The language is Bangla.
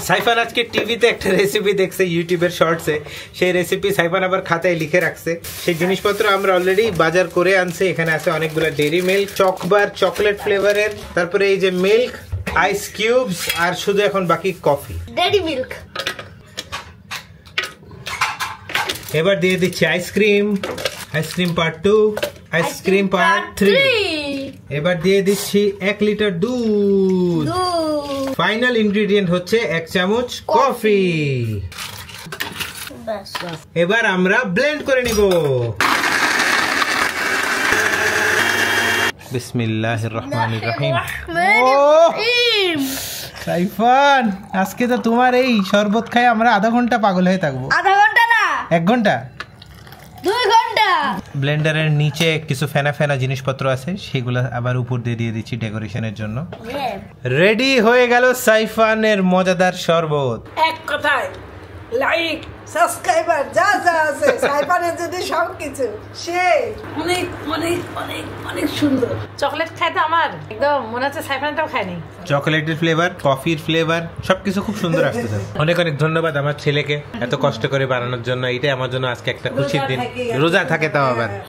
সাইফান আজকে টিভিতে একটা রেসিপি দেখছে ইউটিউবের শর্টসে, সেই রেসিপি সাইফান আবার খাতায় লিখে রাখছে। সেই জিনিসপত্র আমরা অলরেডি বাজার করে আনছি। এখানে আছে অনেকগুলো ডেইরি মিল্ক, চকবার চকলেট ফ্লেভারের, তারপরে এই যে মিল্ক, আইস কিউবস, আর শুধু এখন বাকি কফি। Dairy milk. এবার দিয়ে দিচ্ছি ice cream, ice cream part 2, ice cream part 3। এবার দিয়ে দিচ্ছি 1 লিটার দুধ। ফাইনাল ইনগ্রেডিয়েন্ট হচ্ছে 1 চামচ কফি। এবার আমরা ব্লেন্ড করে নিব। বিসমিল্লাহির রহমানির রহিম। সাইফান, আজকে তো তোমার এই শরবত খাই আমরা আধা ঘন্টা পাগল হয়ে থাকবো। আধা ঘন্টা না, 1 ঘন্টা, 2 ঘন্টা। ব্লেন্ডারের নিচে কিছু ফেনা ফেনা জিনিসপত্র আছে, সেগুলো আবার উপর দিয়ে দিচ্ছি ডেকোরেশনের জন্য। রেডি হয়ে গেল সাইফানের মজাদার শরবত। এক কথায় লাইক সাবস্ক্রাইবার যা যা আছে সাইফানের যদি সবকিছু সে অনেক অনেক অনেক অনেক সুন্দর। চকলেট খাইতে আমার একদম মনে হচ্ছে সাইফানটাও খায়নি। চকলেটের ফ্লেভার, কফির ফ্লেভার, সবকিছু খুব সুন্দর আসতেছে। অনেক অনেক ধন্যবাদ আমার ছেলেকে এত কষ্ট করে বানানোর জন্য। এটাই আমার জন্য আজকে একটা খুশির দিন। রোজা থাকে তাও আবার।